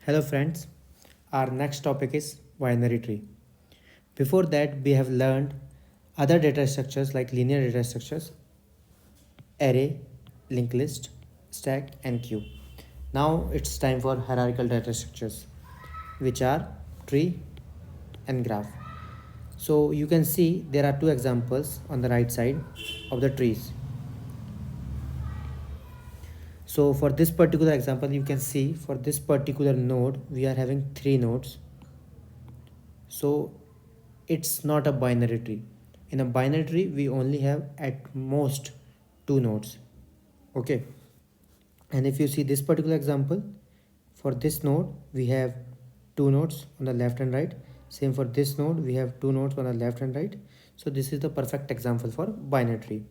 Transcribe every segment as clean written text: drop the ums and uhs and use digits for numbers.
Hello friends, our next topic is binary tree. Before that, we have learned other data structures like linear data structures, array, linked list, stack, and queue. Now it's time for hierarchical data structures, which are tree and graph. So you can see there are two examples on the right side of the trees. So for this particular example, you can see for this particular node, we are having three nodes. So it's not a binary tree. In a binary tree, we only have at most two nodes. Okay. And if you see this particular example, for this node, we have two nodes on the left and right. Same for this node, we have two nodes on the left and right. So this is the perfect example for binary tree.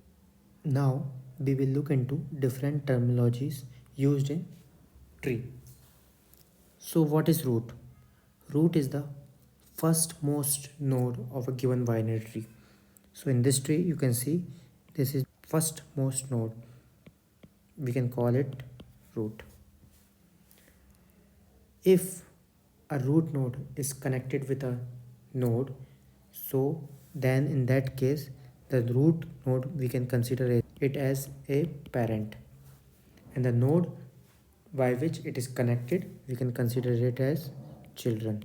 Now we will look into different terminologies used in tree. So what is root? Root is the first most node of a given binary tree. So in this tree you can see this is first most node. We can call it root. If a root node is connected with a node, so then in that case the root node we can consider it as a parent, and the node by which it is connected we can consider it as children.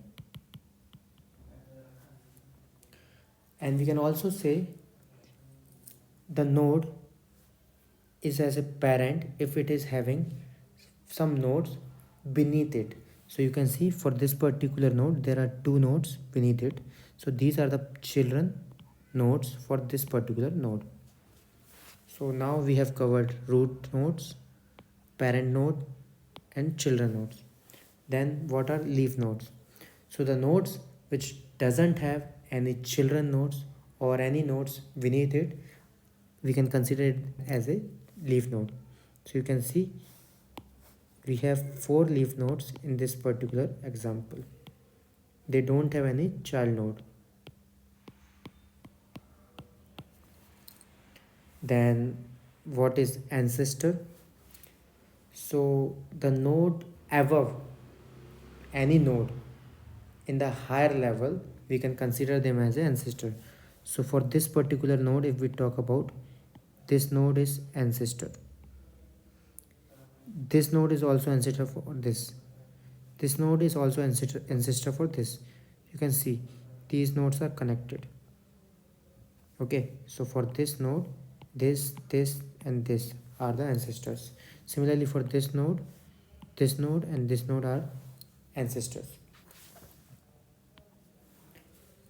And we can also say the node is as a parent if it is having some nodes beneath it. So you can see for this particular node there are two nodes beneath it. So these are the children nodes for this particular node. So now we have covered root nodes, parent node, and children nodes. Then what are leaf nodes? So the nodes which doesn't have any children nodes or any nodes beneath it, we can consider it as a leaf node. So you can see we have four leaf nodes in this particular example. They don't have any child node. Then what is ancestor? So the node above any node in the higher level, we can consider them as an ancestor. So for this particular node, if we talk about, this node is ancestor. This node is also ancestor for this. This node is also ancestor for this. You can see these nodes are connected. Okay, so for this node, this, and this are the ancestors. Similarly for this node and this node are ancestors.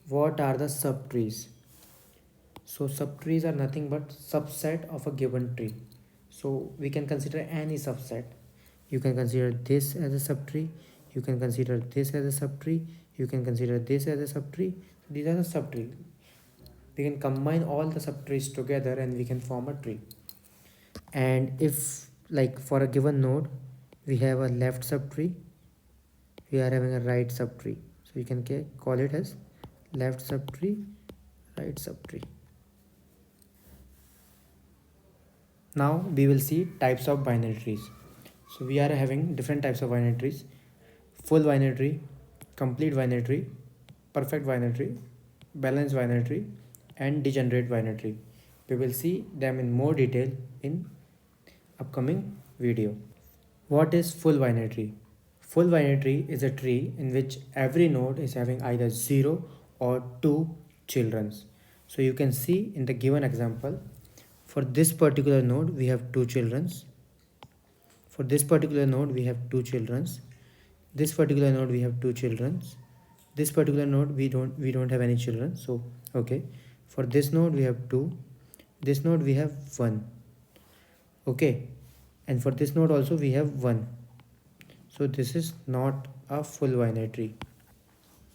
What are the subtrees? So subtrees are nothing but subset of a given tree. So we can consider any subset. You can consider this as a subtree. You can consider this as a subtree. You can consider this as a subtree. These are the subtrees. We can combine all the subtrees together and we can form a tree. And if like for a given node, we have a left subtree, we are having a right subtree. So you can call it as left subtree, right subtree. Now we will see types of binary trees. So we are having different types of binary trees: full binary tree, complete binary tree, perfect binary tree, balanced binary tree, and degenerate binary tree. We will see them in more detail in upcoming video. What is full binary tree? Full binary tree is a tree in which every node is having either 0 or 2 children. So you can see in the given example, for this particular node we have 2 children. For this particular node we have 2 children. This particular node we have 2 children. This particular node we don't have any children. So okay, for this node we have 2. This node we have 1. Okay, and for this node also we have 1. So this is not a full binary tree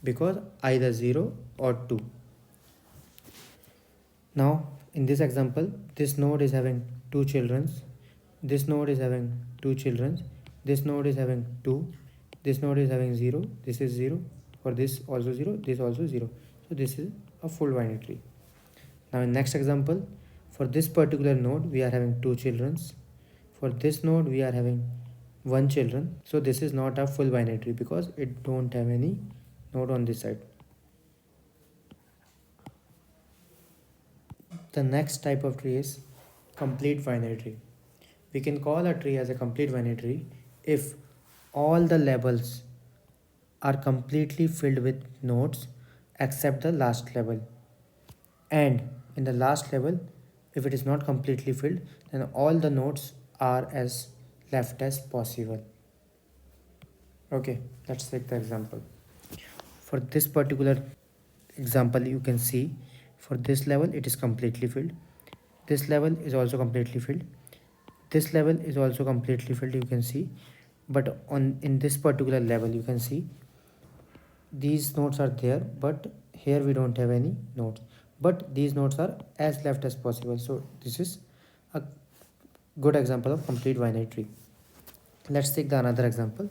because either 0 or 2. Now in this example, this node is having 2 children. This node is having 2 children. This node is having 2. This node is having 0. This is 0. For this also 0. This also 0. So this is a full binary tree. Now in next example, for this particular node we are having 2 children. For this node we are having one children. So this is not a full binary tree because it don't have any node on this side. The next type of tree is complete binary tree. We can call a tree as a complete binary tree if all the levels are completely filled with nodes except the last level. And in the last level, if it is not completely filled, then all the nodes are as left as possible. Okay, let's take the example. For this particular example, you can see for this level it is completely filled. This level is also completely filled. This level is also completely filled, you can see. But on in this particular level, you can see these nodes are there, but here we don't have any nodes. But these nodes are as left as possible. So this is a good example of complete binary tree. Let's take the another example.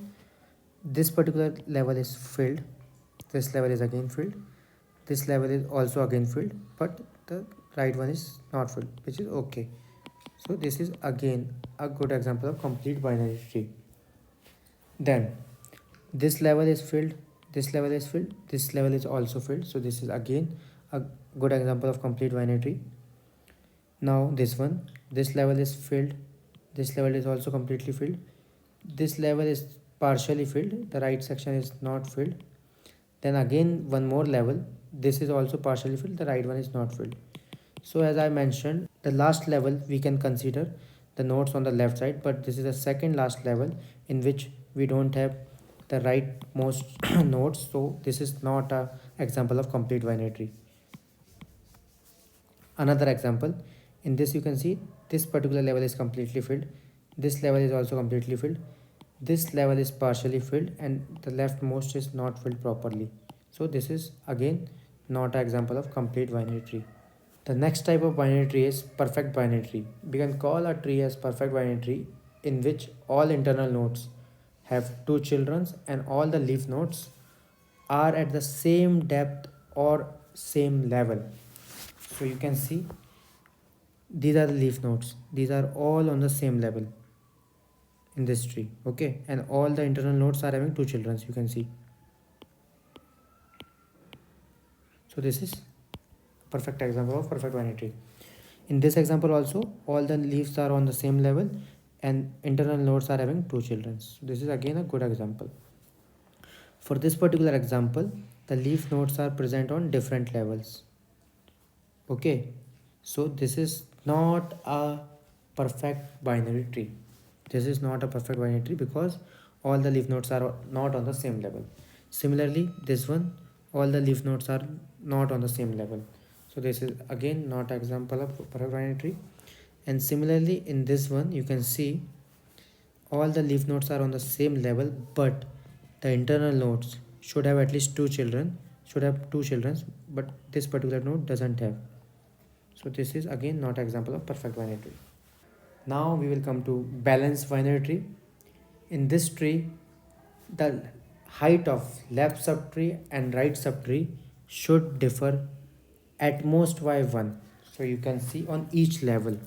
This particular level is filled. This level is again filled. This level is also again filled, but the right one is not filled, which is okay. So this is again a good example of complete binary tree. Then this level is filled, this level is filled, this level is also filled. So this is again a good example of complete binary tree. Now this level is filled, this level is also completely filled, this level is partially filled, the right section is not filled. Then again one more level, this is also partially filled, the right one is not filled. So as I mentioned, the last level we can consider the nodes on the left side, but this is the second last level in which we don't have the rightmost nodes. So this is not a example of complete binary tree. Another example, in this you can see this particular level is completely filled, this level is also completely filled, this level is partially filled, and the leftmost is not filled properly. So this is again not an example of complete binary tree. The next type of binary tree is perfect binary tree. We can call a tree as perfect binary tree in which all internal nodes have two children and all the leaf nodes are at the same depth or same level. So you can see these are the leaf nodes. These are all on the same level in this tree. Okay, and all the internal nodes are having two children. You can see. So this is perfect example of perfect binary tree. In this example also, all the leaves are on the same level and internal nodes are having two children. So this is again a good example. For this particular example, the leaf nodes are present on different levels. Okay, so this is not a perfect binary tree. This is not a perfect binary tree because all the leaf nodes are not on the same level. Similarly, this one, all the leaf nodes are not on the same level. So this is again not an example of perfect binary tree. And similarly, in this one, you can see all the leaf nodes are on the same level, but the internal nodes should have at least two children, but this particular node doesn't have. So this is again not an example of perfect binary tree. Now we will come to balanced binary tree. In this tree, the height of left subtree and right subtree should differ at most by 1. So you can see on each level.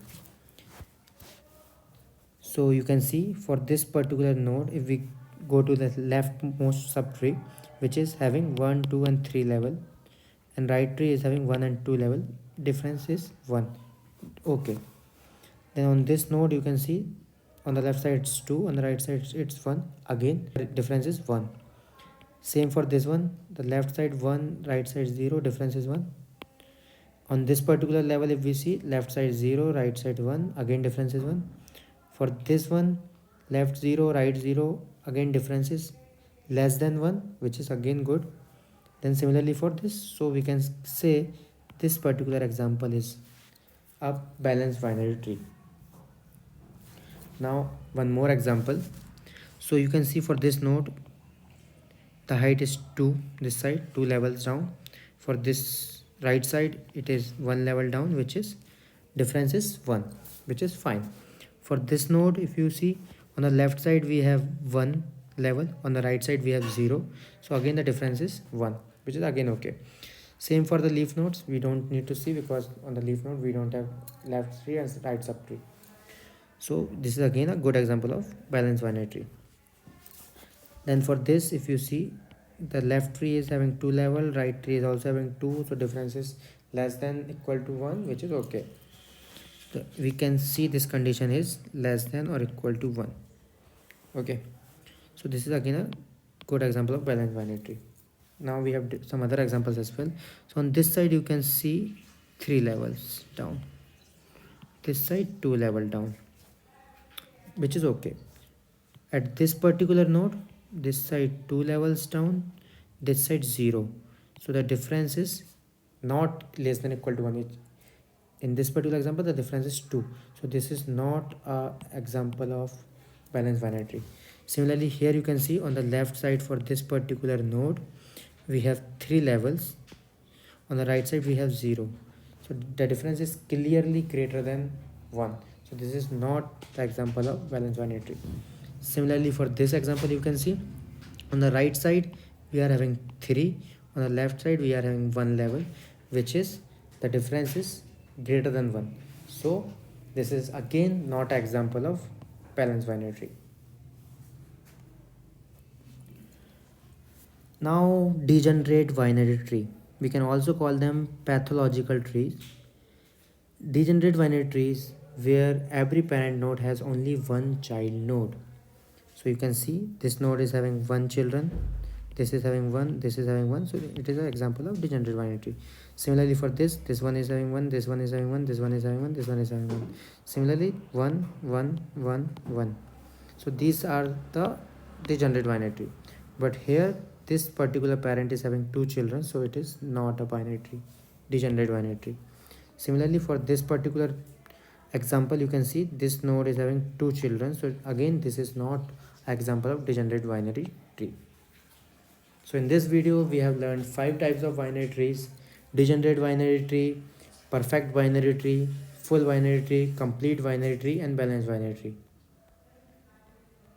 So you can see for this particular node, if we go to the leftmost subtree, which is having 1, 2 and 3 level, and right tree is having 1 and 2 level, difference is 1. Okay, then on this node you can see on the left side it's 2, on the right side it's 1, again difference is 1. Same for this one, the left side 1, right side 0, difference is 1. On this particular level, if we see left side 0, right side 1, again difference is 1. For this one, left 0, right 0, again difference is less than 1, which is again good. Then similarly for this, so we can say this particular example is a balanced binary tree. Now one more example. So you can see for this node, the height is 2, this side 2 levels down. For this right side, it is 1 level down, which is difference is 1, which is fine. For this node, if you see on the left side we have 1 level, on the right side we have 0. So again the difference is 1, which is again okay. Same for the leaf nodes, we don't need to see because on the leaf node we don't have left tree and right subtree. So this is again a good example of balanced binary tree. Then for this, if you see, the left tree is having 2 level, right tree is also having 2, so difference is less than equal to 1, which is okay. So we can see this condition is less than or equal to 1. Okay, so this is again a good example of balanced binary tree. Now we have some other examples as well. So on this side you can see 3 levels down, this side 2 level down, which is okay. At this particular node, this side 2 levels down, this side 0, so the difference is not less than equal to 1. In this particular example the difference is 2, so this is not a example of balanced binary tree. Similarly here you can see on the left side for this particular node we have 3 levels, on the right side we have 0, so the difference is clearly greater than 1, so this is not the example of balanced binary tree. Similarly for this example you can see on the right side we are having 3, on the left side we are having 1 level, which is the difference is greater than 1, so this is again not an example of balanced binary tree. Now degenerate binary tree, we can also call them pathological trees. Degenerate binary trees where every parent node has only one child node. So you can see this node is having one children, this is having one, this is having one, so it is an example of degenerate binary tree. Similarly for this one is having one, this one is having one, this one is having one, this one is having one. Similarly 1 1 1 1. So these are the degenerate binary tree. But here this particular parent is having two children, so it is not a binary tree, degenerate binary tree. Similarly for this particular example you can see this node is having two children, so again this is not example of degenerate binary tree. So in this video we have learned 5 types of binary trees: degenerate binary tree, perfect binary tree, full binary tree, complete binary tree, and balanced binary tree.